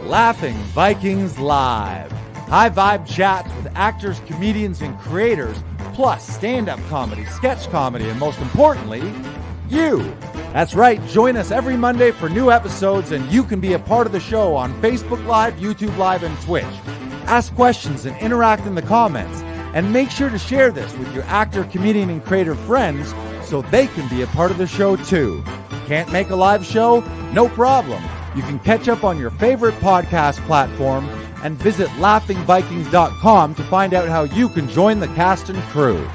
Laughing Vikings Live. High vibe chats with actors, comedians, and creators, plus stand-up comedy, sketch comedy, and most importantly, you. That's right, join us every Monday for new episodes, and you can be a part of the show on Facebook Live, YouTube Live, and Twitch. Ask questions and interact in the comments, and make sure to share this with your actor, comedian, and creator friends so they can be a part of the show too. Can't make a live show? No problem. You can catch up on your favorite podcast platform and visit laughingvikings.com to find out how you can join the cast and crew.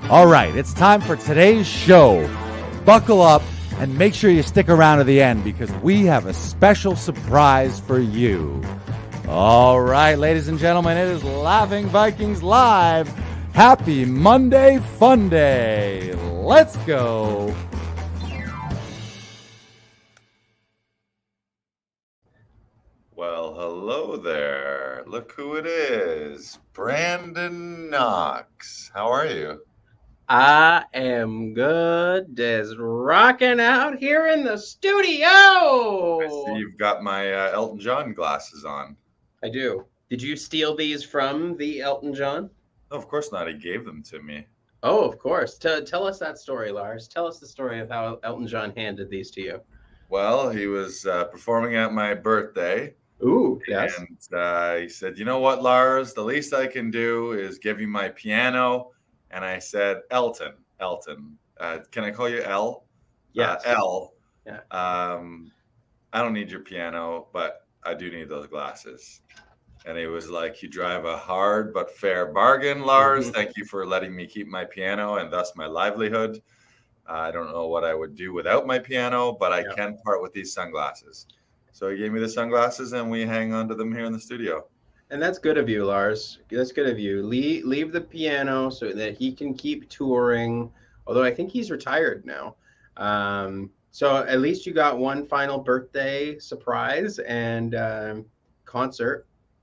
All right, it's time for today's show. Buckle up and make sure you stick around to the end because we have a special surprise for you. All right, ladies and gentlemen, it is Laughing Vikings Live. Happy Monday Fun Day. Let's go. Well, hello there. Look who it is. Brandon Knox. How are you? I am good. Just rocking out here in the studio. I see you've got my Elton John glasses on. I do. Did you steal these from the Elton John? No, of course not. He gave them to me. Oh, of course. Tell us that story, Lars. Tell us the story of how Elton John handed these to you. Well, he was performing at my birthday. Ooh, yes. And he said, you know what, Lars? The least I can do is give you my piano. And I said, Elton, can I call you L? Yes. L. Yeah. I don't need your piano, but I do need those glasses. And he was like, you drive a hard but fair bargain, Lars. Mm-hmm. Thank you for letting me keep my piano and thus my livelihood. I don't know what I would do without my piano, but I can part with these sunglasses. So he gave me the sunglasses and we hang on to them here in the studio. And that's good of you, Lars. That's good of you. Leave the piano so that he can keep touring, although I think he's retired now. So at least you got one final birthday surprise and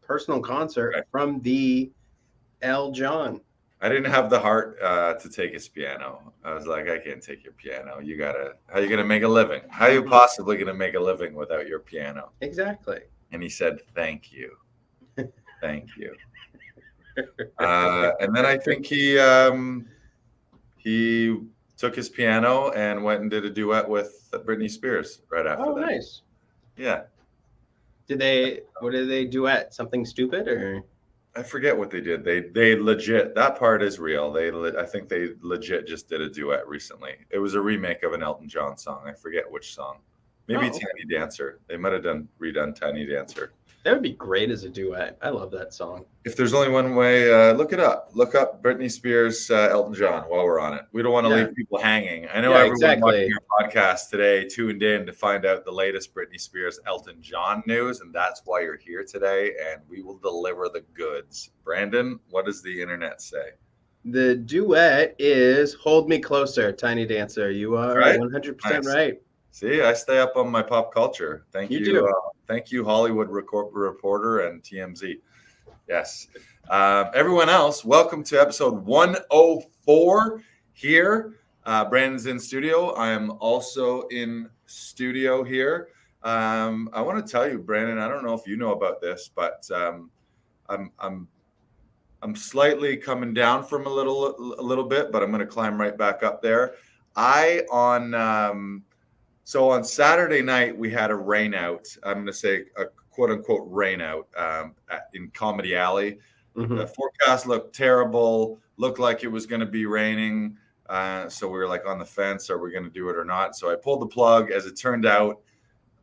personal concert from the L. John. I didn't have the heart to take his piano. I was like, I can't take your piano. How are you going to make a living? How are you possibly going to make a living without your piano? Exactly. And he said, thank you. Thank you. And then I think he took his piano and went and did a duet with Britney Spears right after that. Oh, nice. Yeah. What did they duet? Something stupid or? I forget what they did. They legit, that part is real. I think they legit just did a duet recently. It was a remake of an Elton John song. I forget which song. Maybe Tiny Dancer. They might have redone Tiny Dancer. That would be great as a duet. I love that song. If there's only one way, look it up. Look up Britney Spears, Elton John while we're on it. We don't want to leave people hanging. I know everyone watching your podcast today tuned in to find out the latest Britney Spears, Elton John news, and that's why you're here today, and we will deliver the goods. Brandon, what does the internet say? The duet is Hold Me Closer, Tiny Dancer. You are 100% right. See, I stay up on my pop culture. Thank you. Thank you, Hollywood Reporter and TMZ. Yes. Everyone else, welcome to episode 104 here. Brandon's in studio. I am also in studio here. I want to tell you, Brandon, I don't know if you know about this, but I'm slightly coming down from a little bit, but I'm going to climb right back up there. So on Saturday night, we had a rain out. I'm going to say a quote unquote rain out in Comedy Alley. Mm-hmm. The forecast looked terrible, looked like it was going to be raining. So we were like on the fence, are we going to do it or not? So I pulled the plug. As it turned out,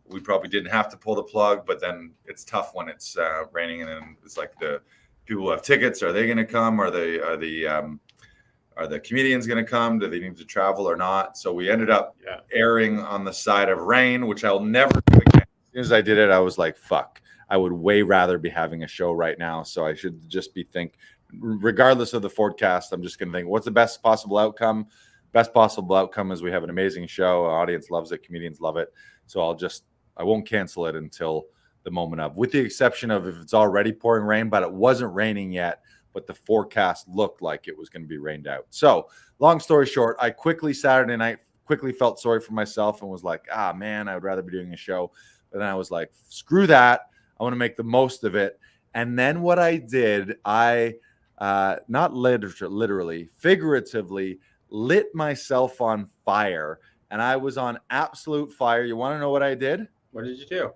we probably didn't have to pull the plug, but then it's tough when it's raining. And then it's like the people who have tickets, are they going to come? Are the comedians going to come? Do they need to travel or not? So we ended up erring on the side of rain, which I'll never do again. As soon as I did it, I was like, fuck, I would way rather be having a show right now. So I should just regardless of the forecast, I'm just going to think, what's the best possible outcome? Best possible outcome is we have an amazing show. Our audience loves it. Comedians love it. So I won't cancel it until the moment of, with the exception of if it's already pouring rain, but it wasn't raining yet. But the forecast looked like it was going to be rained out. So long story short, I Saturday night felt sorry for myself and was like, man, I would rather be doing a show. But then I was like, screw that. I want to make the most of it. And then what I did, I not literally, figuratively lit myself on fire, and I was on absolute fire. You want to know what I did? What did you do?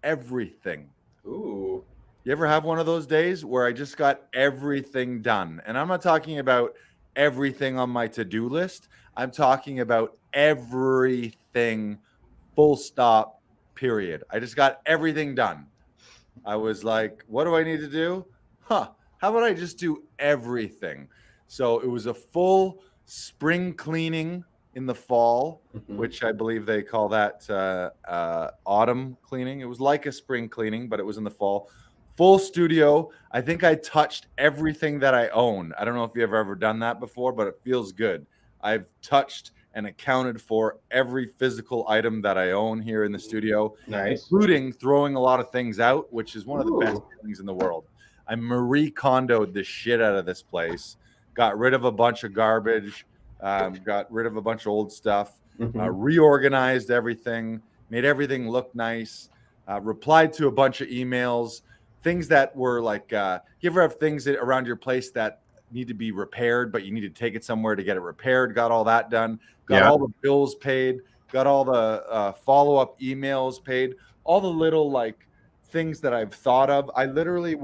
Everything. Ooh. You ever have one of those days where I just got everything done? And I'm not talking about everything on my to-do list. I'm talking about everything, full stop, period. I just got everything done. I was like, what do I need to do? How about I just do everything? So it was a full spring cleaning in the fall, which I believe they call that autumn cleaning. It was like a spring cleaning, but it was in the fall. Full studio. I think I touched everything that I own. I don't know if you've ever done that before, but it feels good. I've touched and accounted for every physical item that I own here in the studio, Nice. including throwing a lot of things out, which is one of the best things in the world. I Marie Kondoed the shit out of this place, got rid of a bunch of garbage, got rid of a bunch of old stuff, reorganized everything, made everything look nice, replied to a bunch of emails, things that were like, you ever have things around your place that need to be repaired, but you need to take it somewhere to get it repaired? Got all that done, got all the bills paid, got all the follow-up emails paid, all the little like things that I've thought of. I literally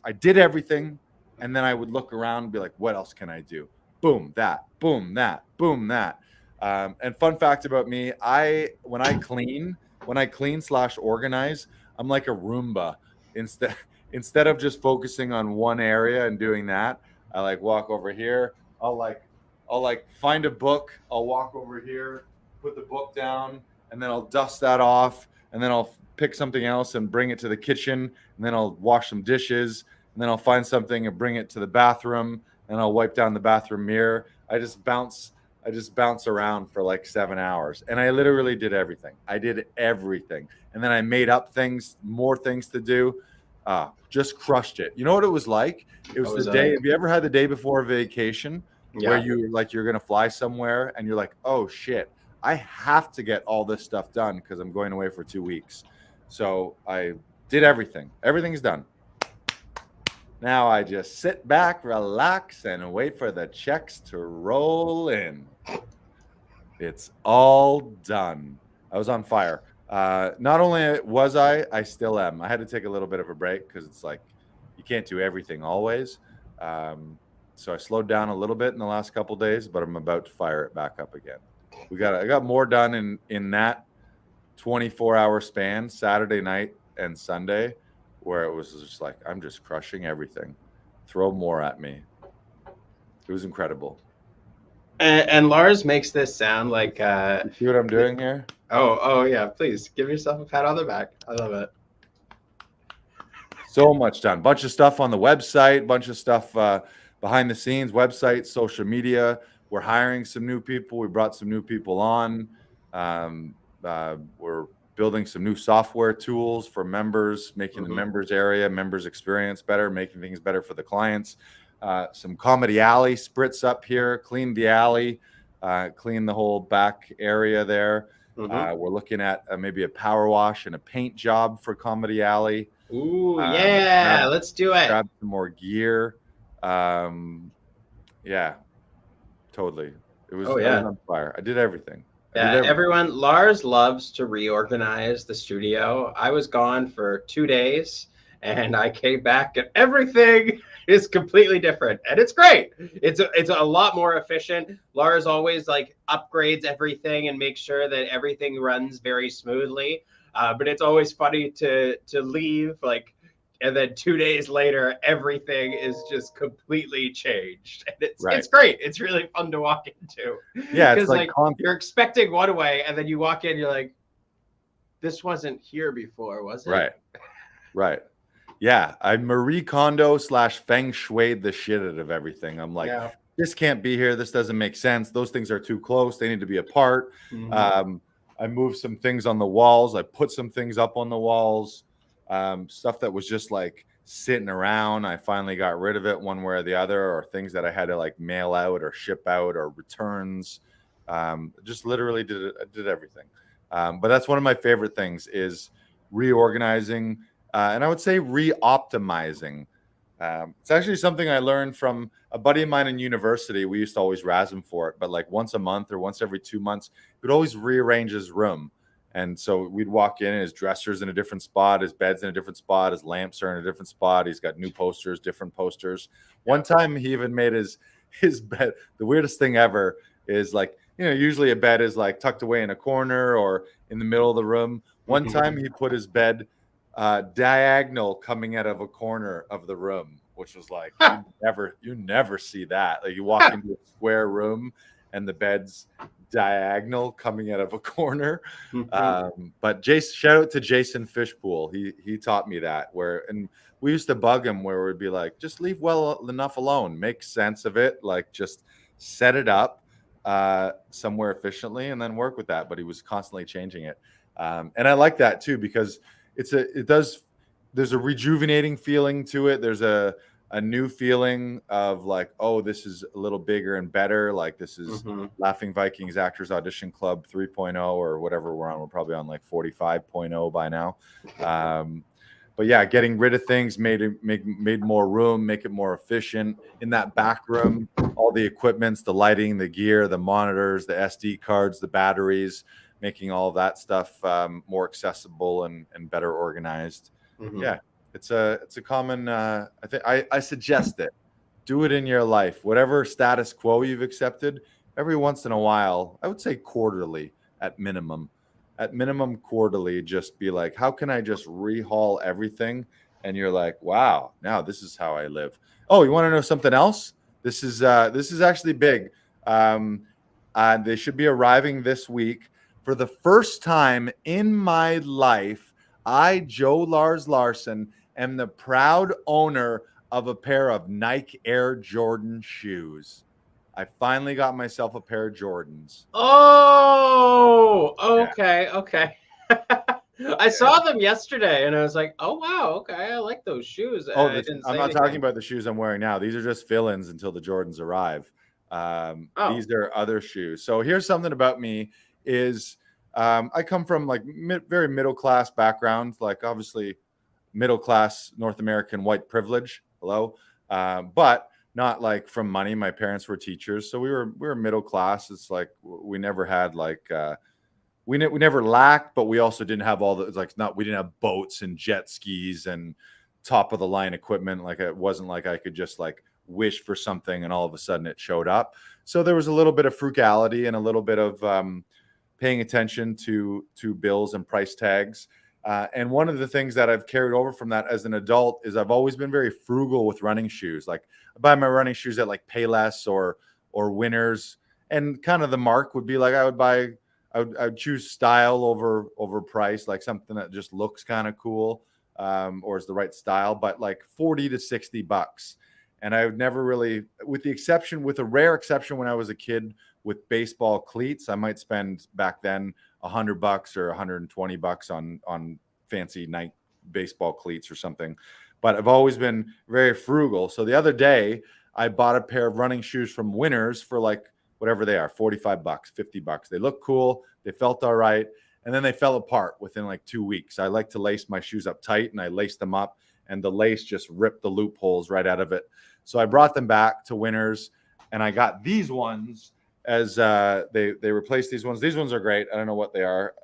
I did everything, and then I would look around and be like, what else can I do? Boom, that, boom, that, boom, that. And fun fact about me, when I clean / organize, I'm like a Roomba. Instead of just focusing on one area and doing that, I like walk over here. I'll like find a book. I'll walk over here, put the book down, and then I'll dust that off, and then I'll pick something else and bring it to the kitchen, and then I'll wash some dishes, and then I'll find something and bring it to the bathroom, and I'll wipe down the bathroom mirror. I just bounce around for like 7 hours, and I literally did everything. I did everything, and then I made up more things to do. Just crushed it. You know what it was like? It was the day. Have you ever had the day before a vacation where you're going to fly somewhere and you're like, oh shit, I have to get all this stuff done because I'm going away for 2 weeks. So I did everything. Everything's done. Now I just sit back, relax, and wait for the checks to roll in. It's all done. I was on fire. Not only was I still am. I had to take a little bit of a break because it's like you can't do everything always. So I slowed down a little bit in the last couple of days, but I'm about to fire it back up again. I got more done in that 24-hour span, Saturday night and Sunday, where it was just like, I'm just crushing everything. Throw more at me. It was incredible. And Lars makes this sound like you see what I'm doing here? Oh yeah, please give yourself a pat on the back. I love it. So much done. Bunch of stuff on the website, bunch of stuff behind the scenes, website, social media. We're hiring some new people. We brought some new people on. We're building some new software tools for members, making the members experience better, making things better for the clients. Some Comedy Alley spritz up here, clean the alley, clean the whole back area there. We're looking at maybe a power wash and a paint job for Comedy Alley. Ooh, yeah, let's do it. Grab some more gear. Yeah, totally. I was on fire. I did everything. Everyone, Lars loves to reorganize the studio. I was gone for 2 days and I came back and everything is completely different. And it's great. It's a lot more efficient. Lars always like upgrades everything and makes sure that everything runs very smoothly. But it's always funny to leave and then 2 days later, everything is just completely changed. And it's great. It's really fun to walk into. Yeah, because you're expecting one way, and then you walk in, you're like, this wasn't here before, was it? Right. Yeah, I Marie Kondo / Feng Shui the shit out of everything. I'm like, this can't be here. This doesn't make sense. Those things are too close. They need to be apart. I moved some things on the walls. I put some things up on the walls. Stuff that was just like sitting around. I finally got rid of it one way or the other, or things that I had to like mail out or ship out or returns. Just literally did everything. But that's one of my favorite things is reorganizing, and I would say re-optimizing. It's actually something I learned from a buddy of mine in university. We used to always razz him for it, but like once a month or once every 2 months, he would always rearrange his room. And so we'd walk in, and his dresser's in a different spot, his bed's in a different spot, his lamps are in a different spot. He's got new posters, different posters. One time he even made his bed. The weirdest thing ever is like, usually a bed is like tucked away in a corner or in the middle of the room. One time he put his bed diagonal coming out of a corner of the room, which was like you never see that. Like you walk into a square room and the bed's diagonal coming out of a corner. But shout out to Jason Fishpool. He taught me that, and we used to bug him where we'd be like, just leave well enough alone, make sense of it, like just set it up somewhere efficiently and then work with that. But he was constantly changing it. And I like that too, because there's a rejuvenating feeling to it. There's a new feeling of like, oh, this is a little bigger and better. Like this is Laughing Vikings Actors Audition Club 3.0 or whatever we're on. We're probably on like 45.0 by now. But yeah, getting rid of things made more room, make it more efficient. In that back room, all the equipments, the lighting, the gear, the monitors, the SD cards, the batteries, making all of that stuff more accessible and better organized. Yeah, it's a common. I think I suggest it. Do it in your life, whatever status quo you've accepted. Every once in a while, I would say quarterly at minimum. At minimum quarterly, just be like, how can I just rehaul everything? And you're like, wow, now this is how I live. Oh, you want to know something else? This is actually big. They should be arriving this week. For the first time in my life, I, Joe Lars Larson, am the proud owner of a pair of Nike Air Jordan shoes. I finally got myself a pair of Jordans. Oh, okay, yeah. Okay. I saw them yesterday, and I was like, "Oh wow, okay, I like those shoes." I'm not talking about the shoes I'm wearing now. These are just fill-ins until the Jordans arrive. These are other shoes. So here's something about me: is I come from like very middle class background, like obviously middle class North American white privilege. Hello, but not like from money. My parents were teachers, so we were middle class. It's like we never had like we never lacked, but we also didn't have all the we didn't have boats and jet skis and top of the line equipment. Like it wasn't like I could just like wish for something and all of a sudden it showed up. So there was a little bit of frugality and a little bit of paying attention to bills and price tags. And one of the things that I've carried over from that as an adult is I've always been very frugal with running shoes. Like I buy my running shoes at like Payless or Winners, and kind of the mark would be like I would choose style over price, like something that just looks kind of cool or is the right style, but like $40 to $60. And I would never really, with a rare exception when I was a kid with baseball cleats, I might spend back then $100 or $120 on fancy Nike baseball cleats or something. But I've always been very frugal. So the other day I bought a pair of running shoes from Winners for like whatever they are, $45, $50. They look cool. They felt all right. And then they fell apart within like 2 weeks. I like to lace my shoes up tight, and I laced them up and the lace just ripped the loopholes right out of it. So I brought them back to Winners, and I got these ones as they replaced these ones. These ones are great. I don't know what they are.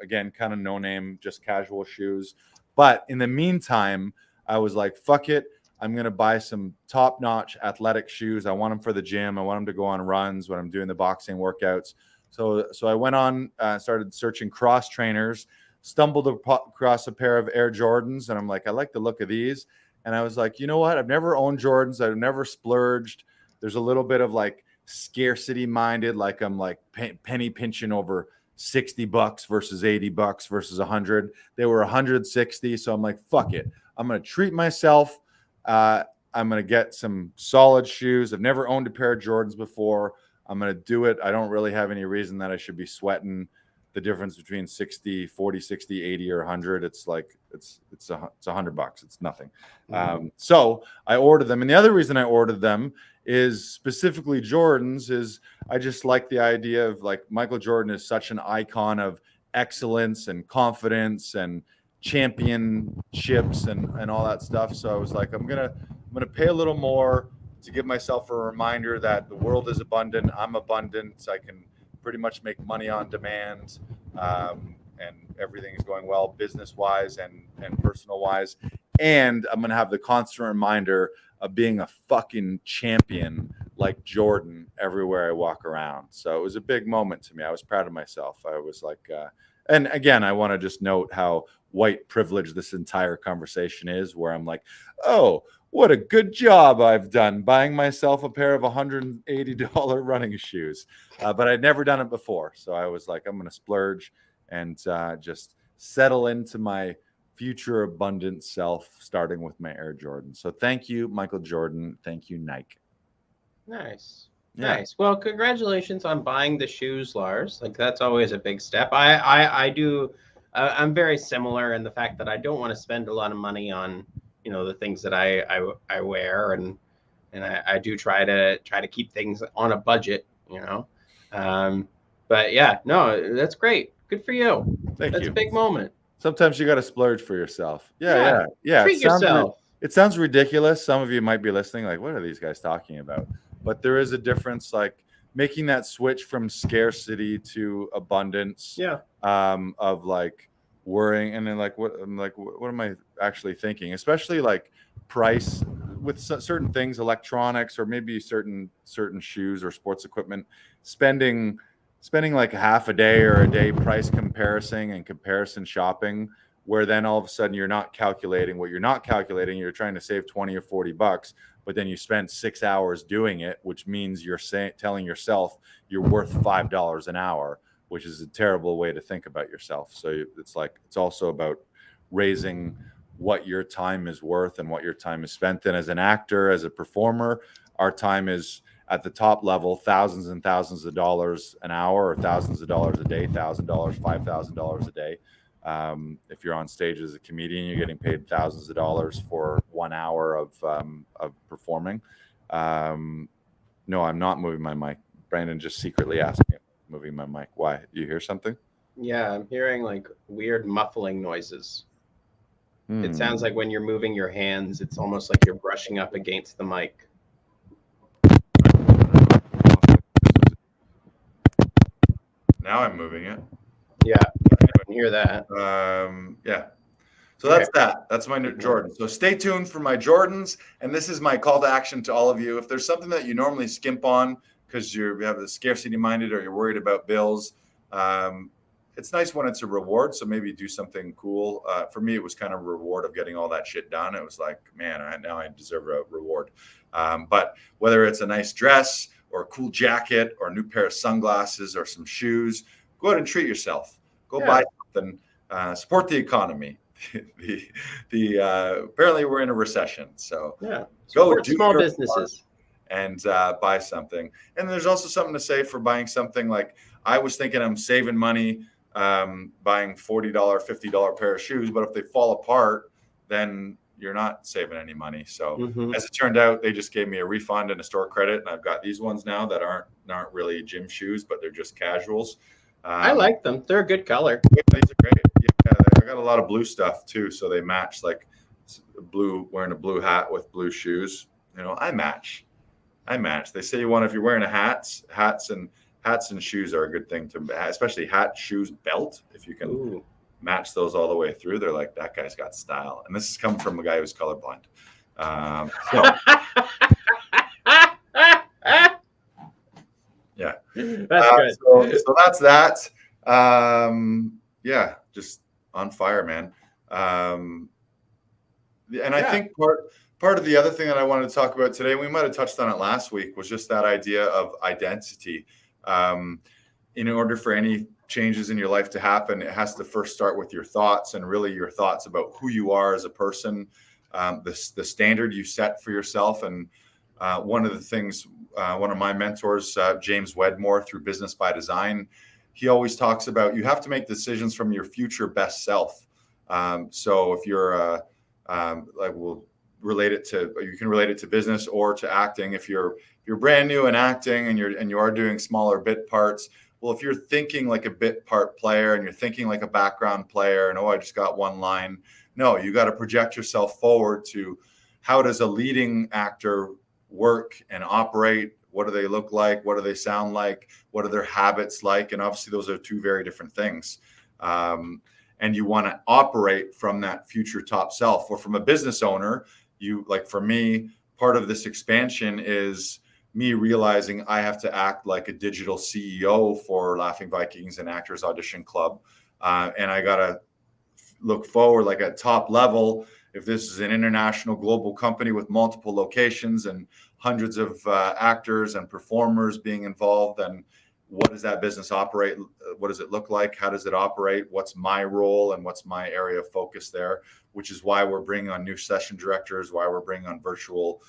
Again, kind of no name, just casual shoes. But in the meantime, I was like, fuck it. I'm going to buy some top-notch athletic shoes. I want them for the gym. I want them to go on runs when I'm doing the boxing workouts. So I went on, started searching cross trainers, stumbled across a pair of Air Jordans, and I'm like, I like the look of these. And I was like, you know what? I've never owned Jordans. I've never splurged. There's a little bit of like scarcity minded, like I'm like penny pinching over $60 versus $80 versus 100. They were 160. So I'm like, fuck it. I'm going to treat myself. I'm going to get some solid shoes. I've never owned a pair of Jordans before. I'm going to do it. I don't really have any reason that I should be sweating the difference between 40, 60, 80 or 100. It's like, it's $100. It's nothing. So I ordered them. And the other reason I ordered them is specifically Jordans is I just like the idea of like Michael Jordan is such an icon of excellence and confidence and championships and all that stuff. So I was like, I'm gonna pay a little more to give myself a reminder that the world is abundant. I'm abundant. I can pretty much make money on demand, and everything is going well business wise and personal wise. And I'm gonna have the constant reminder of being a fucking champion like Jordan everywhere I walk around. So it was a big moment to me. I was proud of myself. I was like, and again, I want to just note how white privilege this entire conversation is, where I'm like, oh, what a good job I've done buying myself a pair of $180 running shoes. But I'd never done it before. So I was like, I'm going to splurge and just settle into my future abundant self, starting with my Air Jordan. So thank you, Michael Jordan. Thank you, Nike. Nice. Yeah. Nice. Well, congratulations on buying the shoes, Lars. Like, that's always a big step. I do. I'm very similar in the fact that I don't want to spend a lot of money on, the things that I wear, and I do try to keep things on a budget, But yeah, no, that's great. Good for you. Thank That's you. a big moment. Sometimes you got to splurge for yourself. Yeah. Treat yourself. It sounds ridiculous. Some of you might be listening like, what are these guys talking about? But there is a difference, like making that switch from scarcity to abundance. Yeah. Of like worrying, and then like what am I actually thinking? Especially like price with certain things, electronics, or maybe certain shoes or sports equipment. Spending like half a day or a day price comparison shopping, where then all of a sudden you're not calculating what you're not calculating. You're trying to save 20 or 40 bucks, but then you spent 6 hours doing it, which means you're telling yourself you're worth $5 an hour, which is a terrible way to think about yourself. So it's also about raising what your time is worth and what your time is spent. And as an actor, as a performer, our time is at the top level, thousands and thousands of dollars an hour, or thousands of dollars a day, $1,000, $5,000 a day. If you're on stage as a comedian, you're getting paid thousands of dollars for 1 hour of performing. No, I'm not moving my mic. Brandon just secretly asked me if I'm moving my mic. Why? Do you hear something? Yeah, I'm hearing like weird muffling noises. It sounds like when you're moving your hands, it's almost like you're brushing up against the mic. Now I'm moving it. Yeah, I can hear that. Yeah. So that's my new Jordan. So stay tuned for my Jordans. And this is my call to action to all of you. If there's something that you normally skimp on because you have the scarcity minded or you're worried about bills, it's nice when it's a reward. So maybe do something cool. For me, it was kind of a reward of getting all that shit done. It was like, man, now I deserve a reward. But whether it's a nice dress or a cool jacket or a new pair of sunglasses or some shoes, go out and treat yourself. Go buy something. Support the economy. Apparently we're in a recession, so go do small businesses and buy something. And there's also something to say for buying something. Like I was thinking I'm saving money buying $40, $50 pair of shoes, but if they fall apart, then you're not saving any money. So as it turned out, they just gave me a refund and a store credit, and I've got these ones now that aren't really gym shoes, but they're just casuals. I like them. They're a good color. Yeah, these are great. Yeah, I got a lot of blue stuff too, so they match. Like wearing a blue hat with blue shoes. I match. They say if you're wearing hats and shoes are a good thing to, especially hat, shoes, belt. If you can match those all the way through, they're like, that guy's got style. And this is coming from a guy who's colorblind. Yeah, that's good. So that's that. Just on fire, man. And I think part of the other thing that I wanted to talk about today, we might have touched on it last week, was just that idea of identity. In order for any changes in your life to happen, it has to first start with your thoughts, and really your thoughts about who you are as a person, the standard you set for yourself. And one of the things, one of my mentors, James Wedmore, through Business by Design, he always talks about you have to make decisions from your future best self. So if you're you can relate it to business or to acting. If you're brand new in acting and you are doing smaller bit parts, Well, if you're thinking like a bit part player and you're thinking like a background player and, oh, I just got one line. No, you got to project yourself forward to how does a leading actor work and operate? What do they look like? What do they sound like? What are their habits like? And obviously those are two very different things. And you want to operate from that future top self. Or from a business owner, you, like for me, part of this expansion is me realizing I have to act like a digital CEO for Laughing Vikings and Actors Audition Club. And I got to look forward, like at top level, if this is an international global company with multiple locations and hundreds of actors and performers being involved, then what does that business operate? What does it look like? How does it operate? What's my role and what's my area of focus there? Which is why we're bringing on new session directors, why we're bringing on virtual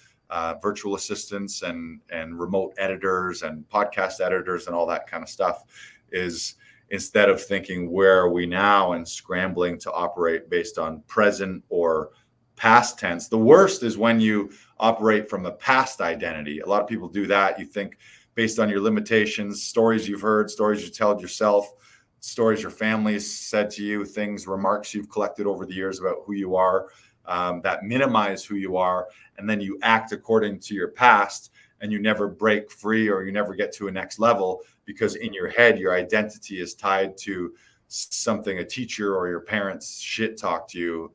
assistants and remote editors and podcast editors and all that kind of stuff. Is instead of thinking where are we now and scrambling to operate based on present or past tense. The worst is when you operate from a past identity. A lot of people do that. You think based on your limitations, stories you've heard, stories you told yourself, stories your family said to you, things, remarks you've collected over the years about who you are, that minimize who you are. And then you act according to your past and you never break free or you never get to a next level because in your head, your identity is tied to something a teacher or your parents shit talked you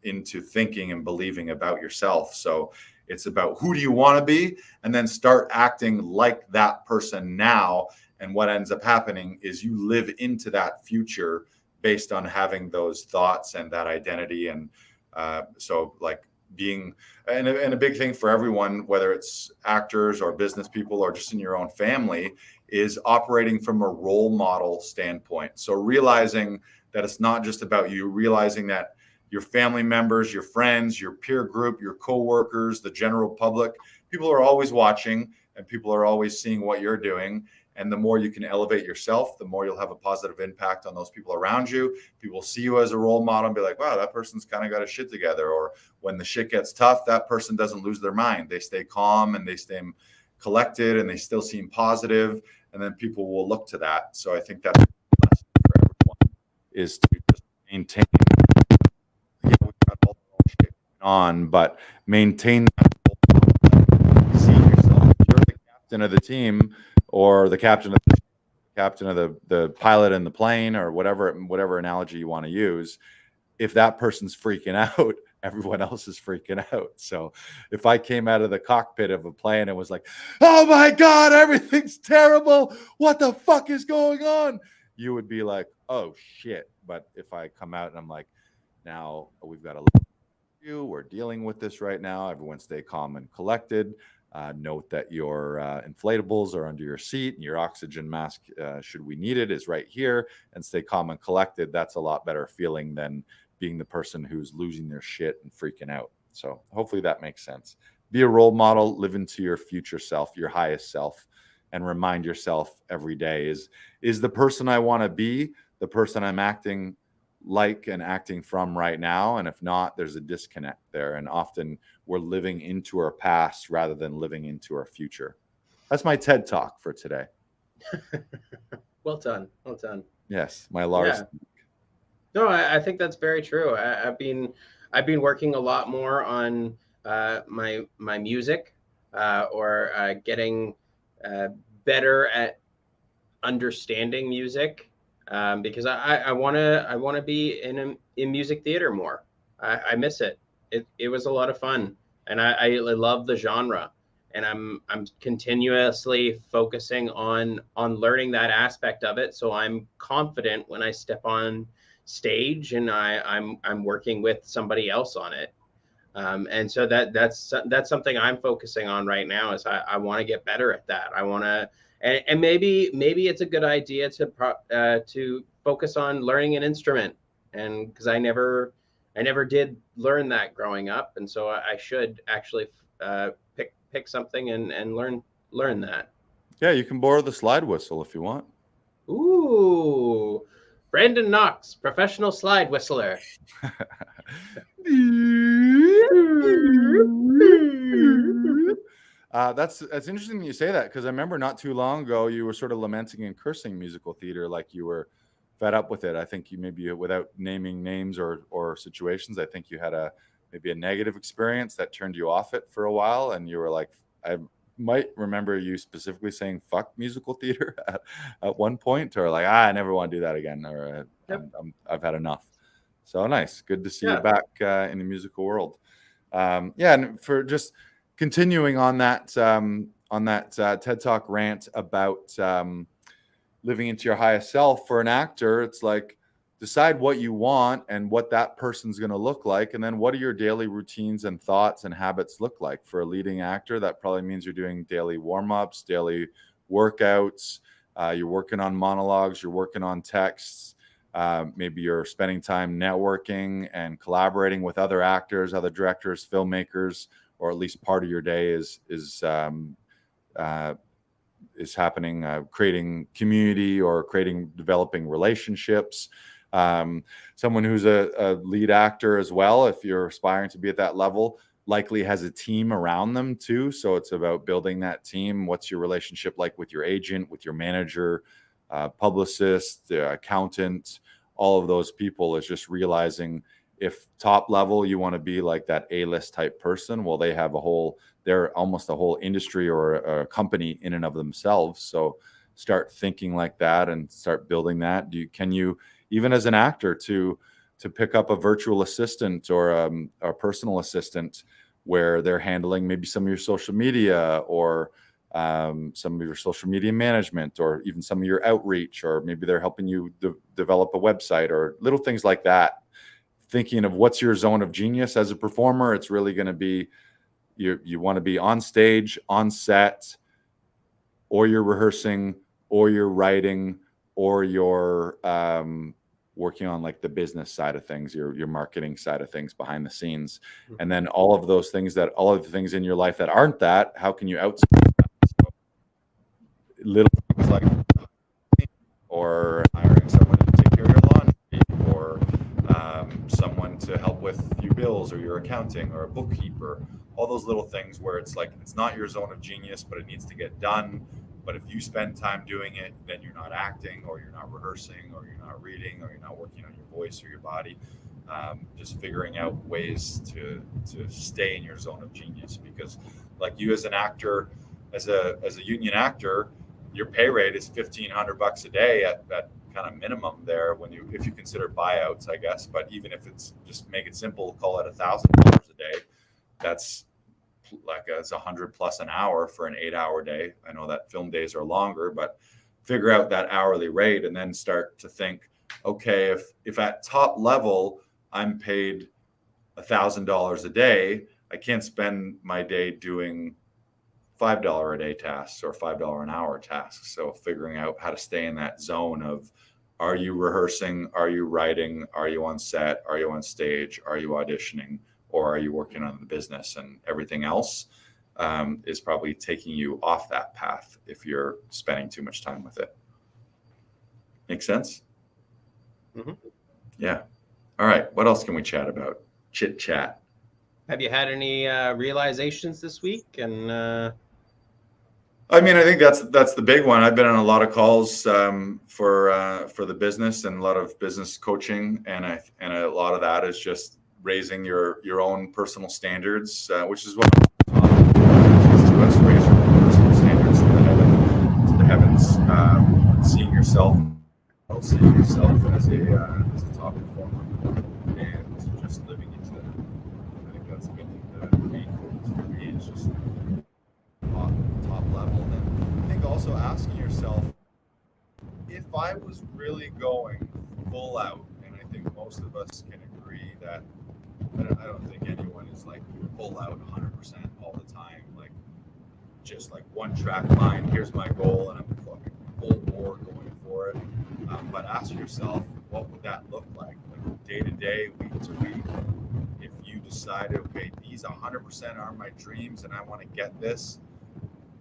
into thinking and believing about yourself. So it's about who do you want to be and then start acting like that person now. And what ends up happening is you live into that future based on having those thoughts and that identity. And so like being, and a big thing for everyone, whether it's actors or business people or just in your own family, is operating from a role model standpoint. So realizing that it's not just about you, realizing that your family members, your friends, your peer group, your coworkers, the general public, people are always watching and people are always seeing what you're doing. And the more you can elevate yourself, the more you'll have a positive impact on those people around you. People see you as a role model and be like, wow, that person's kind of got his shit together. Or when the shit gets tough, that person doesn't lose their mind. They stay calm and they stay collected and they still seem positive. And then people will look to that. So I think that's the lesson for everyone is to just maintain. Yeah, we've got all the shit going on, but maintain that role model. See yourself. If you're the captain of the team, or the captain of the pilot in the plane, or whatever analogy you want to use, if that person's freaking out, everyone else is freaking out. So if I came out of the cockpit of a plane and was like, oh my God, everything's terrible, what the fuck is going on? You would be like, oh shit. But if I come out and I'm like, now we've got a little, we're dealing with this right now, everyone stay calm and collected. Note that your inflatables are under your seat and your oxygen mask, should we need it, is right here, and stay calm and collected. That's a lot better feeling than being the person who's losing their shit and freaking out. So hopefully that makes sense. Be a role model, live into your future self, your highest self, and remind yourself every day, is the person I want to be the person I'm acting like and acting from right now? And if not, there's a disconnect there. And often we're living into our past rather than living into our future. That's my TED Talk for today. Well done. Well done. Yes, my Lars. Yeah. No, I think that's very true. I've been working a lot more on my music, or getting better at understanding music, because I want to be in music theater more. I miss it. It was a lot of fun, and I love the genre, and I'm continuously focusing on learning that aspect of it, so I'm confident when I step on stage and I'm working with somebody else on it. And so that's something I'm focusing on right now, is I want to get better at that. I want to, and maybe it's a good idea to focus on learning an instrument, and because I never did learn that growing up, and so I should actually pick something and learn that. Yeah, you can borrow the slide whistle if you want. Ooh, Brandon Knox, professional slide whistler. That's interesting that you say that, because I remember not too long ago you were sort of lamenting and cursing musical theater, like you were fed up with it. I think you maybe, without naming names or situations, I think you had maybe a negative experience that turned you off it for a while, and you were like, I might remember you specifically saying "fuck musical theater" at one point, or like, I never want to do that again, or Yep. I've had enough. So nice, good to see you Yeah. back in the musical world. Yeah, and for just continuing on that TED Talk rant about living into your highest self, for an actor, it's like, decide what you want and what that person's going to look like, and then what do your daily routines and thoughts and habits look like. For a leading actor, that probably means you're doing daily warm-ups, daily workouts, you're working on monologues, you're working on texts, maybe you're spending time networking and collaborating with other actors, other directors, filmmakers, or at least part of your day is happening, creating community or developing relationships. Someone who's a lead actor as well, if you're aspiring to be at that level, likely has a team around them too. So it's about building that team. What's your relationship like with your agent, with your manager, publicist, accountant, all of those people? Is just realizing, if top level you want to be like that A-list type person, well, they're almost a whole industry or a company in and of themselves. So start thinking like that and start building that. Can you, even as an actor, to pick up a virtual assistant or a personal assistant, where they're handling maybe some of your social media, or some of your social media management, or even some of your outreach, or maybe they're helping you develop a website, or little things like that. Thinking of what's your zone of genius as a performer, it's really going to be, you want to be on stage, on set, or you're rehearsing, or you're writing, or you're working on like the business side of things, your marketing side of things behind the scenes. And then all of the things in your life that aren't that, how can you outsource that? So, little things like, or hiring someone to take care of your laundry, or someone to help with your bills or your accounting, or a bookkeeper. All those little things where it's like, it's not your zone of genius, but it needs to get done. But if you spend time doing it, then you're not acting, or you're not rehearsing, or you're not reading, or you're not working on your voice or your body. Just figuring out ways to stay in your zone of genius, because like you as an actor, as a union actor, your pay rate is $1,500 a day at kind of minimum there, if you consider buyouts, I guess. But even if it's, just make it simple, call it $1,000 a day. That's like it's $100+ an hour for an 8-hour day. I know that film days are longer, but figure out that hourly rate, and then start to think, okay, if at top level I'm paid $1,000 a day, I can't spend my day doing $5 a day tasks or $5 an hour tasks. So figuring out how to stay in that zone of, are you rehearsing? Are you writing? Are you on set? Are you on stage? Are you auditioning? Or are you working on the business? And everything else is probably taking you off that path if you're spending too much time with it. Make sense? Mm-hmm. Yeah. All right. What else can we chat about? Chit chat. Have you had any realizations this week? And I mean, I think that's the big one. I've been on a lot of calls for the business, and a lot of business coaching, and a lot of that is just raising your own personal standards, which is what to us, raise your own personal standards to the heavens, seeing yourself as a top performer, and just living into that. I think that's been the main goal for me, is just top level. And I think also asking yourself, if I was really going full out, and I think most of us can agree that, I don't think anyone is like full out 100% all the time, like just like one track mind, here's my goal, and I'm fucking full bore going for it. But ask yourself, what would that look like day to day, week to week, if you decided, okay, these 100% are my dreams, and I want to get this.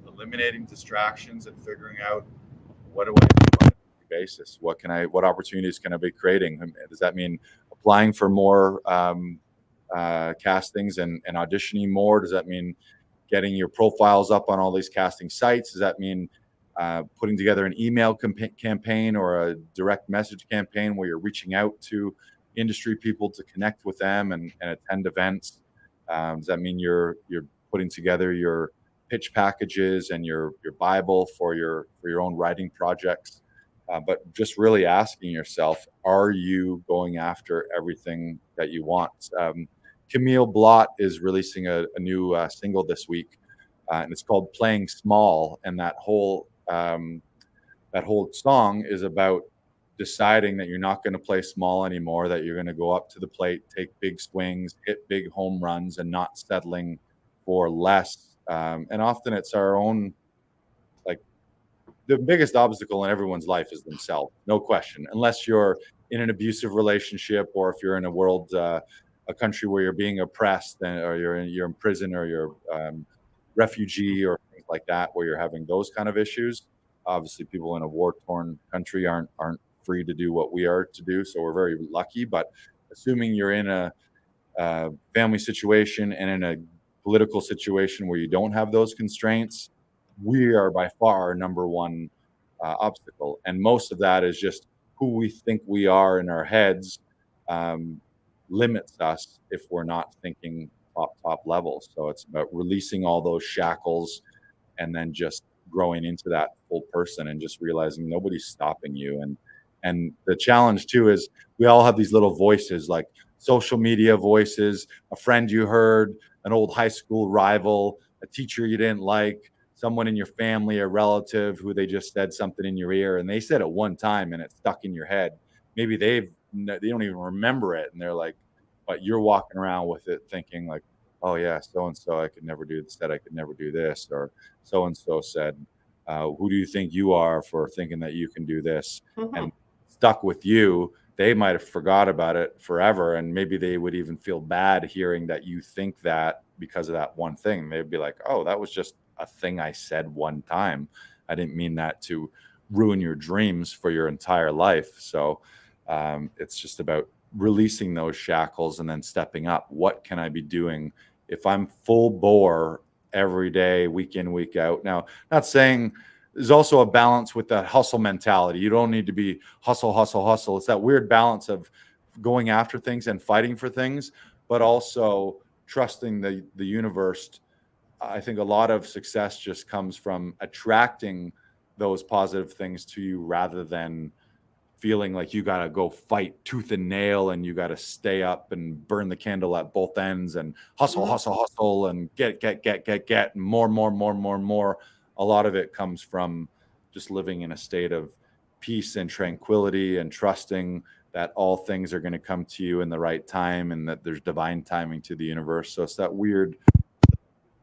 Eliminating distractions and figuring out, what do I do on a daily basis? What opportunities can I be creating? Does that mean applying for more castings and auditioning more? Does that mean getting your profiles up on all these casting sites? Does that mean putting together an email campaign or a direct message campaign where you're reaching out to industry people to connect with them and attend events? Does that mean you're putting together your pitch packages and your Bible for your own writing projects? But just really asking yourself, are you going after everything that you want? Camille Blott is releasing a new single this week, and it's called "Playing Small." And that whole song is about deciding that you're not going to play small anymore, that you're going to go up to the plate, take big swings, hit big home runs, and not settling for less. And often it's our own, like, the biggest obstacle in everyone's life is themselves, no question, unless you're in an abusive relationship, or if you're in a world, a country where you're being oppressed, or you're in prison, or you're refugee, or things like that, where you're having those kind of issues. Obviously, people in a war-torn country aren't free to do what we are to do, so we're very lucky. But assuming you're in a family situation and in a political situation where you don't have those constraints, we are by far our number one obstacle. And most of that is just who we think we are in our heads, limits us if we're not thinking top level. So it's about releasing all those shackles and then just growing into that full person and just realizing nobody's stopping you. And the challenge too is we all have these little voices, like social media voices, a friend you heard, an old high school rival, a teacher you didn't like, someone in your family, a relative who they just said something in your ear, and they said it one time and it stuck in your head. Maybe they don't even remember it, and they're like, but you're walking around with it thinking like, oh yeah, so and so I could never do this, or so and so said, who do you think you are for thinking that you can do this? Mm-hmm. And stuck with you. They might have forgot about it forever, and maybe they would even feel bad hearing that you think that because of that one thing. They'd be like, oh, that was just a thing I said one time. I didn't mean that to ruin your dreams for your entire life. So it's just about releasing those shackles and then stepping up. What can I be doing if I'm full bore every day, week in, week out? Now, not saying there's also a balance with that hustle mentality. You don't need to be hustle, hustle, hustle. It's that weird balance of going after things and fighting for things, but also trusting the universe. I think a lot of success just comes from attracting those positive things to you rather than feeling like you got to go fight tooth and nail and you got to stay up and burn the candle at both ends and hustle, hustle, hustle and get and more. A lot of it comes from just living in a state of peace and tranquility and trusting that all things are going to come to you in the right time and that there's divine timing to the universe. So it's that weird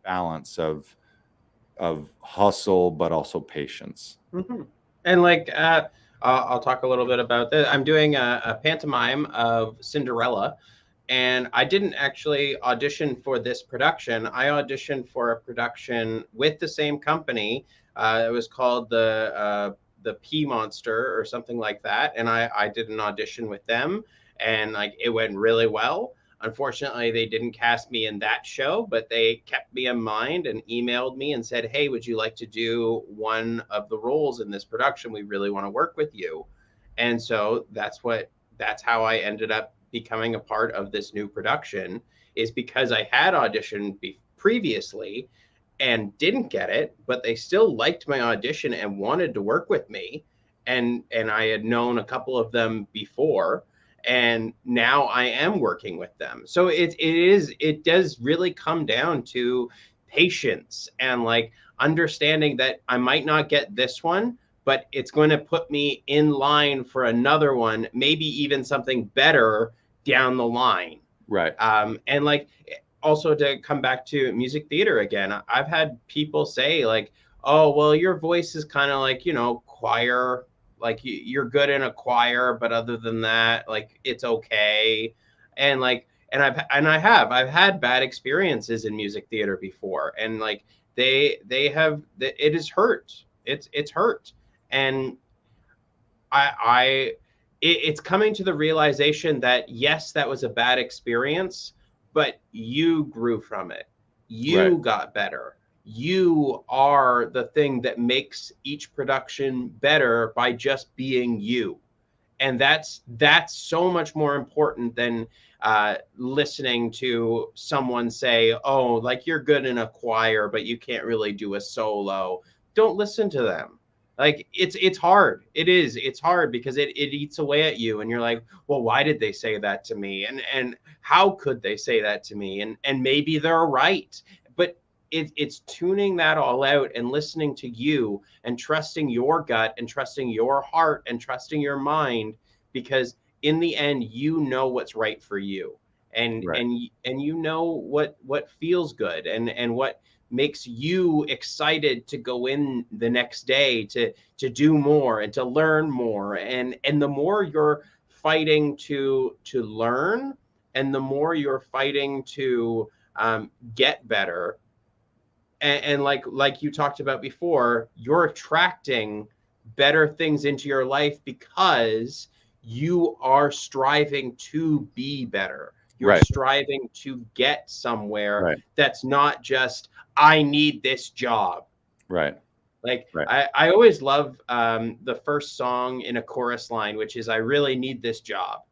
balance of hustle, but also patience. Mm-hmm. And like, I'll talk a little bit about this. I'm doing a pantomime of Cinderella, and I didn't actually audition for this production. I auditioned for a production with the same company. It was called the Pea Monster or something like that, and I did an audition with them, and like it went really well. Unfortunately, they didn't cast me in that show, but they kept me in mind and emailed me and said, hey, would you like to do one of the roles in this production? We really want to work with you. And so that's how I ended up becoming a part of this new production, is because I had auditioned previously and didn't get it, but they still liked my audition and wanted to work with me. And I had known a couple of them before, and now I am working with them. So it does really come down to patience and like understanding that I might not get this one, but it's going to put me in line for another one, maybe even something better down the line. Right. And like, also to come back to music theater again, I've had people say like, oh, well, your voice is kind of like, choir, like you're good in a choir, but other than that, like it's okay. And like, I've had bad experiences in music theater before, and like it has hurt. It's hurt. And it's coming to the realization that yes, that was a bad experience, but you grew from it. You got better. you are the thing that makes each production better by just being you. And that's so much more important than listening to someone say, oh, like you're good in a choir, but you can't really do a solo. Don't listen to them. Like it's hard. It's hard because it eats away at you. And you're like, well, why did they say that to me? And how could they say that to me? And maybe they're right. But it's tuning that all out and listening to you and trusting your gut and trusting your heart and trusting your mind, because in the end, you know what's right for you. And Right. and you know what feels good and what makes you excited to go in the next day to do more and to learn more. And the more you're fighting to learn, and the more you're fighting to get better, and like you talked about before, you're attracting better things into your life because you are striving to be better. You're Right. striving to get somewhere Right. that's not just, I need this job. Right. Like Right. I always love the first song in a chorus line, which is, I really need this job.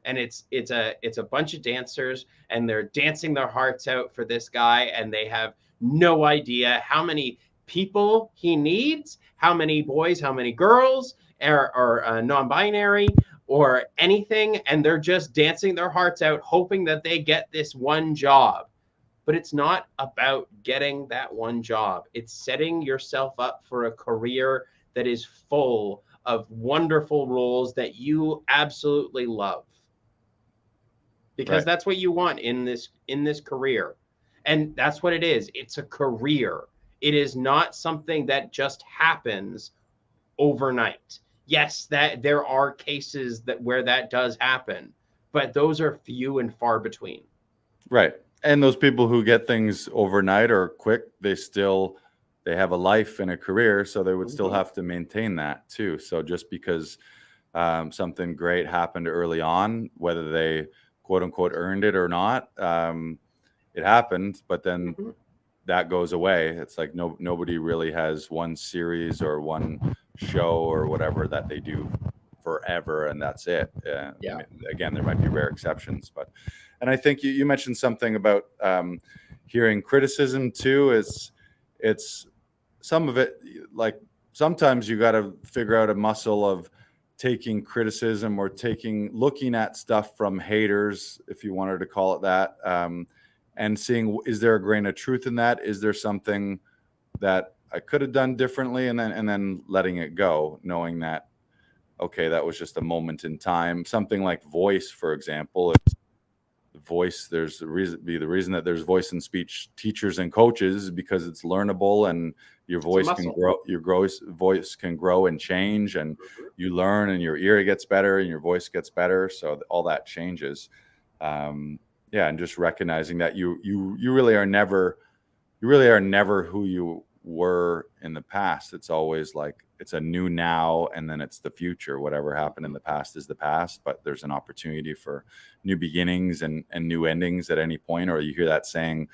And it's a bunch of dancers, and they're dancing their hearts out for this guy, and they have no idea how many people he needs, how many boys, how many girls, or non-binary or anything, and they're just dancing their hearts out, hoping that they get this one job. But it's not about getting that one job. It's setting yourself up for a career that is full of wonderful roles that you absolutely love. Because Right. that's what you want in this career. And that's what it is. It's a career. It is not something that just happens overnight. Yes, that there are cases that where that does happen, but those are few and far between. Right. And those people who get things overnight or quick, they have a life and a career, so they would still have to maintain that too. So just because something great happened early on, whether they quote unquote earned it or not, it happened, but then that goes away. It's like nobody really has one series or one show or whatever that they do forever, and that's it. Yeah. I mean, again, there might be rare exceptions, but and I think you mentioned something about hearing criticism too. It's some of it, like sometimes you got to figure out a muscle of taking criticism or looking at stuff from haters, if you wanted to call it that, and seeing, is there a grain of truth in that? Is there something that I could have done differently? And then letting it go, knowing that, okay, that was just a moment in time. Something like voice, for example. Voice, there's the reason that there's voice and speech teachers and coaches is because it's learnable, and your voice can grow, voice can grow and change, and you learn, and your ear gets better and your voice gets better, so all that changes. And just recognizing that you really are never who you were in the past. It's always like it's a new now, and then it's the future. Whatever happened in the past is the past, but there's an opportunity for new beginnings and new endings at any point. Or you hear that saying,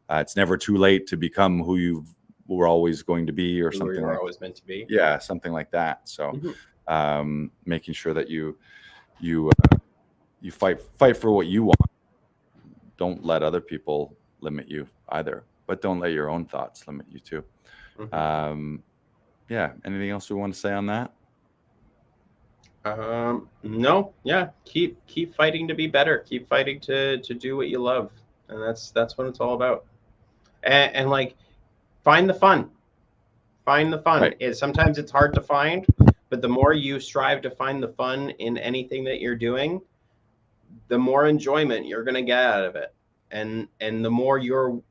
it's never too late to become who you were always going to be, or something like always meant to be. Yeah, something like that. So making sure that you fight for what you want. Don't let other people limit you either, but don't let your own thoughts limit you too. Anything else we want to say on that? No. Yeah. Keep fighting to be better. Keep fighting to do what you love. And that's what it's all about. And like, find the fun. Find the fun. Right. Sometimes it's hard to find, but the more you strive to find the fun in anything that you're doing, the more enjoyment you're going to get out of it. And the more you're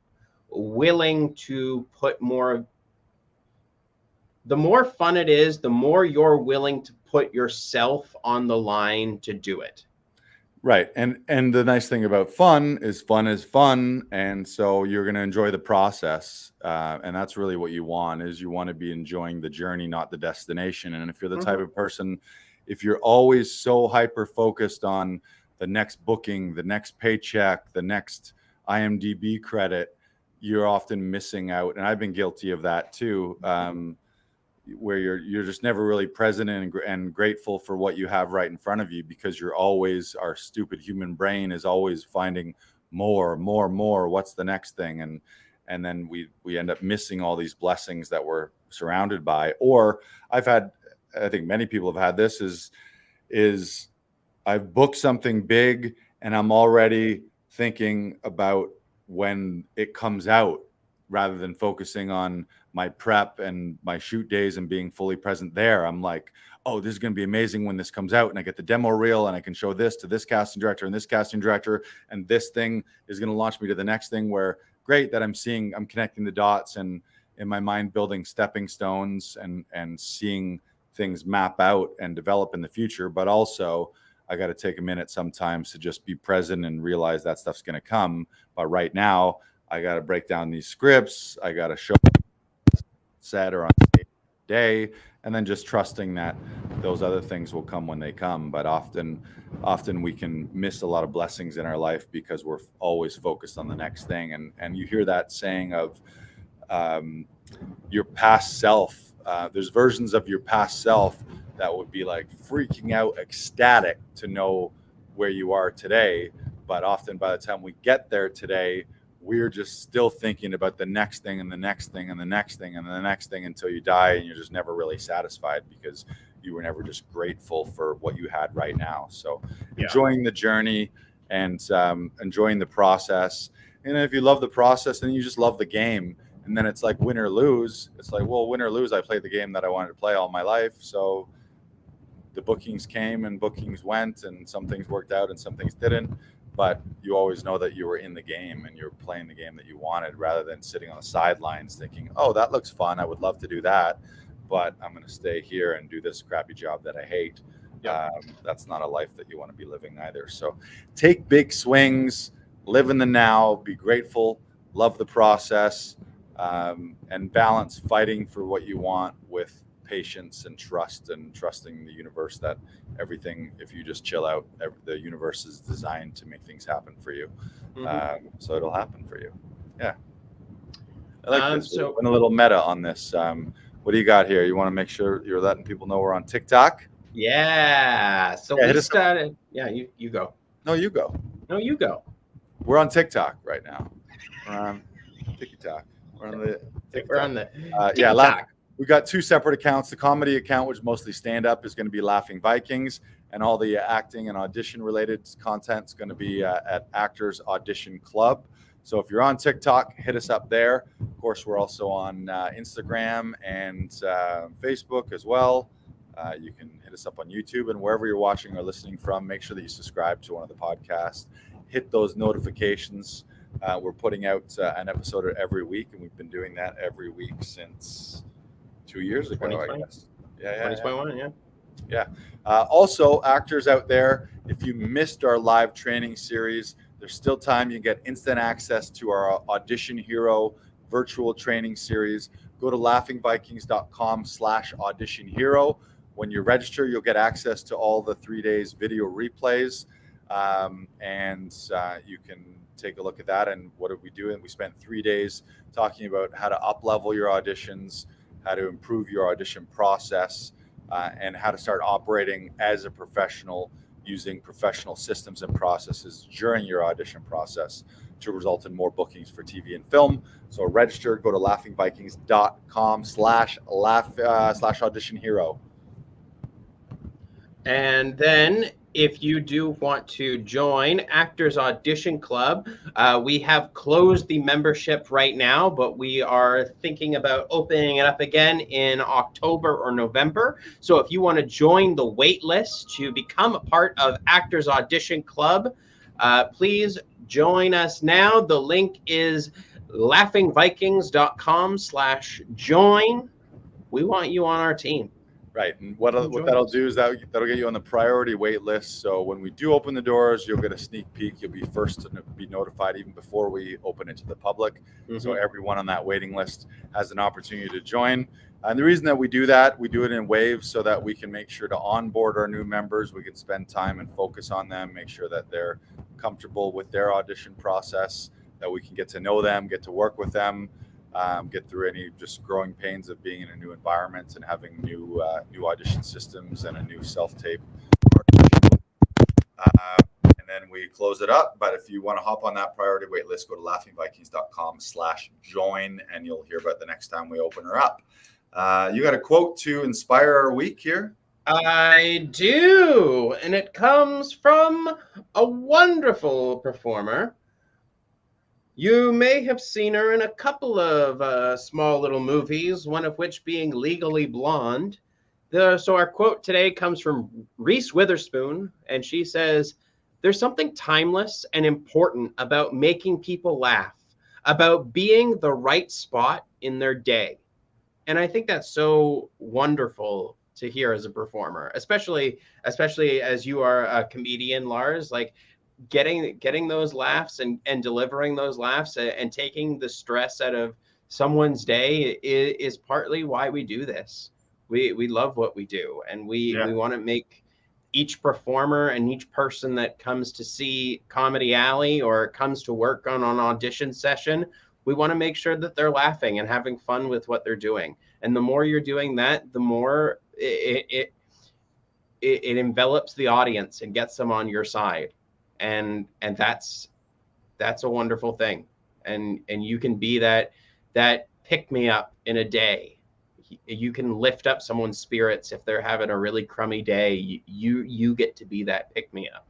willing to put more, the more fun it is, the more you're willing to put yourself on the line to do it. Right. And the nice thing about fun is fun. And so you're going to enjoy the process. And that's really what you want, is you want to be enjoying the journey, not the destination. And if you're the type of person, if you're always so hyper focused on the next booking, the next paycheck, the next IMDb credit, you're often missing out. And I've been guilty of that too. Where you're just never really present and grateful for what you have right in front of you, because you're always, our stupid human brain is always finding more. What's the next thing? And then we end up missing all these blessings that we're surrounded by. Or I think many people have had this, is I've booked something big and I'm already thinking about when it comes out, rather than focusing on my prep and my shoot days and being fully present there. I'm like, oh, this is going to be amazing when this comes out, and I get the demo reel and I can show this to this casting director and this casting director, and this thing is going to launch me to the next thing, where great that I'm connecting the dots and in my mind building stepping stones and seeing things map out and develop in the future. But also I got to take a minute sometimes to just be present and realize that stuff's going to come. But right now I got to break down these scripts. I got to show set or on day, and then just trusting that those other things will come when they come. But often we can miss a lot of blessings in our life because we're always focused on the next thing. And you hear that saying of your past self. There's versions of your past self that would be like freaking out, ecstatic to know where you are today. But often by the time we get there today, we're just still thinking about the next thing and the next thing and the next thing and the next thing until you die, and you're just never really satisfied because you were never just grateful for what you had right now. So enjoying the journey and enjoying the process. And if you love the process, then you just love the game. And then it's like win or lose. It's like, well, win or lose, I played the game that I wanted to play all my life. So the bookings came and bookings went, and some things worked out and some things didn't. But you always know that you were in the game and you're playing the game that you wanted, rather than sitting on the sidelines thinking, oh, that looks fun, I would love to do that, but I'm going to stay here and do this crappy job that I hate. That's not a life that you want to be living either. So take big swings, live in the now, be grateful, love the process, and balance fighting for what you want with patience and trust, and trusting the universe that everything, if you just chill out, the universe is designed to make things happen for you. So it'll happen for you. I like this. So went a little meta on this. What do you got here? You want to make sure you're letting people know we're on TikTok? So we started. You go. No, you go. No, you go. We're on TikTok right now. We're on TikTok. We're on the TikTok. We're on the TikTok. We got two separate accounts. The comedy account, which mostly stand-up, is going to be Laughing Vikings, and all the acting and audition-related content is going to be at Actors Audition Club. So if you're on TikTok, hit us up there. Of course, we're also on Instagram and Facebook as well. You can hit us up on YouTube, and wherever you're watching or listening from, make sure that you subscribe to one of the podcasts. Hit those notifications. We're putting out an episode every week, and we've been doing that every week since 2 years ago, 2020. I guess. 2021, also, actors out there, if you missed our live training series, there's still time. You get instant access to our Audition Hero virtual training series. Go to laughingvikings.com/audition hero. When you register, you'll get access to all the 3 days video replays, and you can take a look at that. And what did we do? And we spent 3 days talking about how to up-level your auditions, how to improve your audition process, and how to start operating as a professional using professional systems and processes during your audition process to result in more bookings for TV and film. So register, go to laughingvikings.com/audition hero. And then if you do want to join Actors Audition Club, we have closed the membership right now, but we are thinking about opening it up again in October or November. So if you want to join the wait list to become a part of Actors Audition Club, please join us now. The link is laughingvikings.com/join. We want you on our team. Right, and what that'll do is that'll get you on the priority wait list. So when we do open the doors, you'll get a sneak peek. You'll be first to be notified even before we open it to the public. So everyone on that waiting list has an opportunity to join. And the reason that we do that, we do it in waves so that we can make sure to onboard our new members. We can spend time and focus on them, make sure that they're comfortable with their audition process, that we can get to know them, get to work with them, get through any just growing pains of being in a new environment and having new audition systems and a new self-tape. And then we close it up. But if you want to hop on that priority wait list, go to laughingvikings.com/join, and you'll hear about the next time we open her up. You got a quote to inspire our week here? I do, and it comes from a wonderful performer. You may have seen her in a couple of small little movies, one of which being Legally Blonde. So our quote today comes from Reese Witherspoon, and she says, "There's something timeless and important about making people laugh, about being the right spot in their day." And I think that's so wonderful to hear as a performer, especially as you are a comedian, Lars, like getting those laughs and delivering those laughs and taking the stress out of someone's day is partly why we do this. We love what we do, and we want to make each performer and each person that comes to see Comedy Alley or comes to work on an audition session, we want to make sure that they're laughing and having fun with what they're doing. And the more you're doing that, the more it envelops the audience and gets them on your side. And that's a wonderful thing. And you can be that pick me up in a day. You can lift up someone's spirits if they're having a really crummy day. You get to be that pick me up,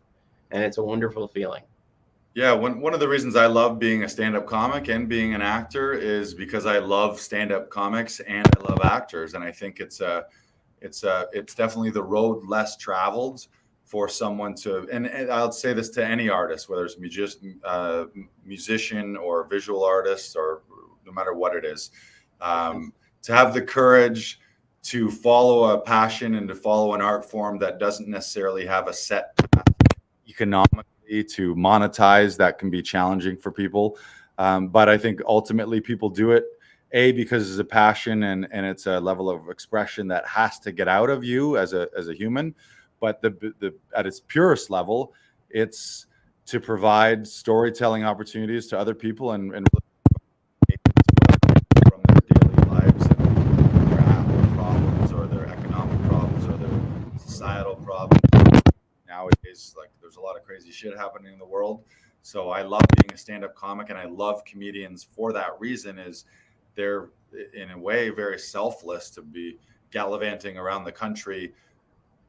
and it's a wonderful feeling. Yeah, one of the reasons I love being a stand-up comic and being an actor is because I love stand-up comics and I love actors, and I think it's definitely the road less traveled for someone to. And I'll say this to any artist, whether it's musician or visual artist or no matter what it is. To have the courage to follow a passion and to follow an art form that doesn't necessarily have a set path economically to monetize, that can be challenging for people. But I think ultimately people do it, because it's a passion and it's a level of expression that has to get out of you as a human. But the at its purest level, it's to provide storytelling opportunities to other people and from their daily lives and their Apple problems or their economic problems or their societal problems. Nowadays, like, there's a lot of crazy shit happening in the world. So I love being a stand-up comic, and I love comedians for that reason. Is they're in a way very selfless to be gallivanting around the country,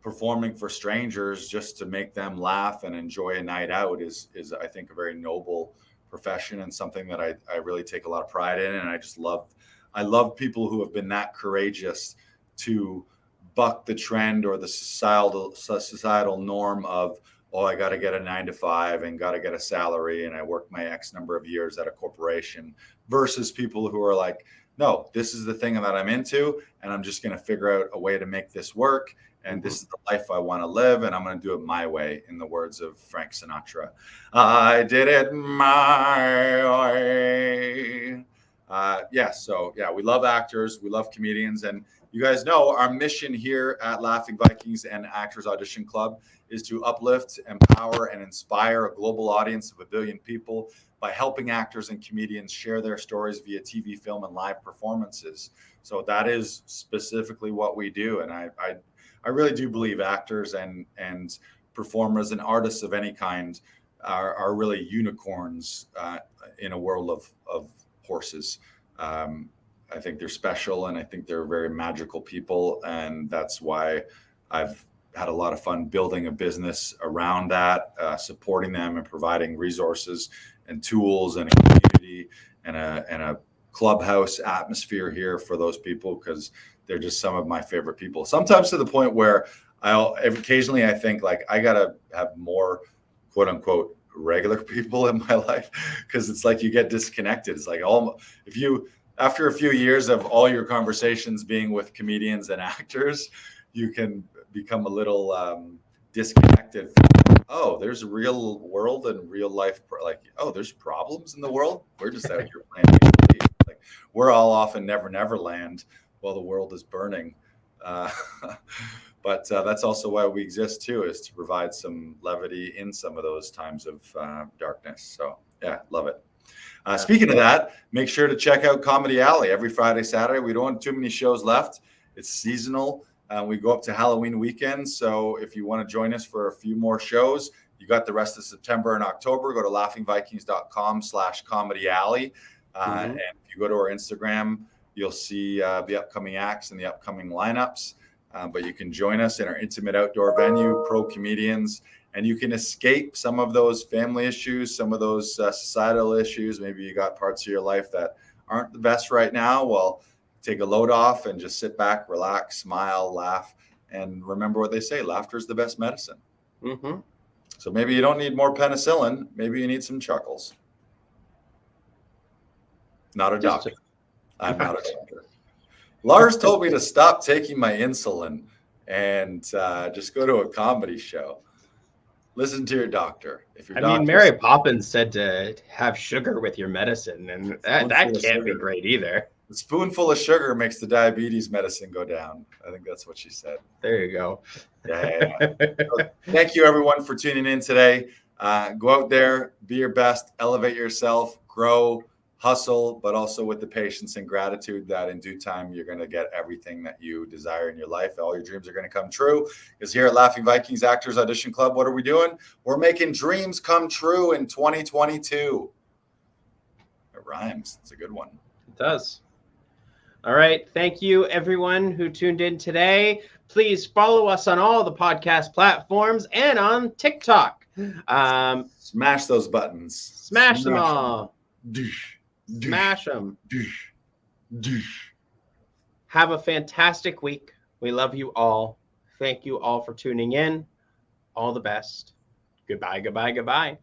performing for strangers just to make them laugh and enjoy a night out is I think a very noble profession and something that I really take a lot of pride in. And I love people who have been that courageous to buck the trend or the societal norm of, oh, I got to get a 9-to-5 and got to get a salary and I work my X number of years at a corporation, versus people who are like, no, this is the thing that I'm into and I'm just going to figure out a way to make this work. And this is the life I want to live, and I'm going to do it my way, in the words of Frank Sinatra. I did it my way. We love actors. We love comedians. And you guys know our mission here at Laughing Vikings and Actors Audition Club is to uplift, empower, and inspire a global audience of 1 billion people by helping actors and comedians share their stories via TV, film, and live performances. So that is specifically what we do. And I really do believe actors and performers and artists of any kind are really unicorns in a world of horses. I think they're special, and I think they're very magical people, and that's why I've had a lot of fun building a business around that, supporting them and providing resources and tools and a community and a clubhouse atmosphere here for those people, because they're just some of my favorite people. Sometimes to the point where occasionally I think, like, I gotta have more quote unquote regular people in my life, because it's like you get disconnected. It's like after a few years of all your conversations being with comedians and actors, you can become a little disconnected from, oh, there's a real world and real life, there's problems in the world. We're just out here playing make-believe. Like, we're all off in Never Land while the world is burning. But that's also why we exist too, is to provide some levity in some of those times of darkness. So yeah, love it. Speaking of that, make sure to check out Comedy Alley every Friday, Saturday. We don't have too many shows left. It's seasonal. We go up to Halloween weekend. So if you want to join us for a few more shows, you got the rest of September and October. Go to laughingvikings.com/Comedy Alley. And if you go to our Instagram, you'll see the upcoming acts and the upcoming lineups. But you can join us in our intimate outdoor venue, pro comedians, and you can escape some of those family issues, some of those societal issues. Maybe you got parts of your life that aren't the best right now. Well, take a load off and just sit back, relax, smile, laugh, and remember what they say: laughter is the best medicine. So maybe you don't need more penicillin. Maybe you need some chuckles. Not a doctor. I'm not a doctor. Lars told me to stop taking my insulin and just go to a comedy show. Listen to your doctor. If your I mean, Mary Poppins said to have sugar with your medicine, and that can't be great either. A spoonful of sugar makes the diabetes medicine go down. I think that's what she said. There you go. Yeah. So thank you, everyone, for tuning in today. Go out there, be your best, elevate yourself, grow, hustle, but also with the patience and gratitude that in due time, you're going to get everything that you desire in your life. All your dreams are going to come true. Because here at Laughing Vikings Actors Audition Club, what are we doing? We're making dreams come true in 2022. It rhymes. It's a good one. It does. All right. Thank you, everyone who tuned in today. Please follow us on all the podcast platforms and on TikTok. Smash those buttons. Smash them all. Doosh. Smash them. Doosh. Doosh. Have a fantastic week. We love you all. Thank you all for tuning in. All the best. Goodbye, goodbye, goodbye.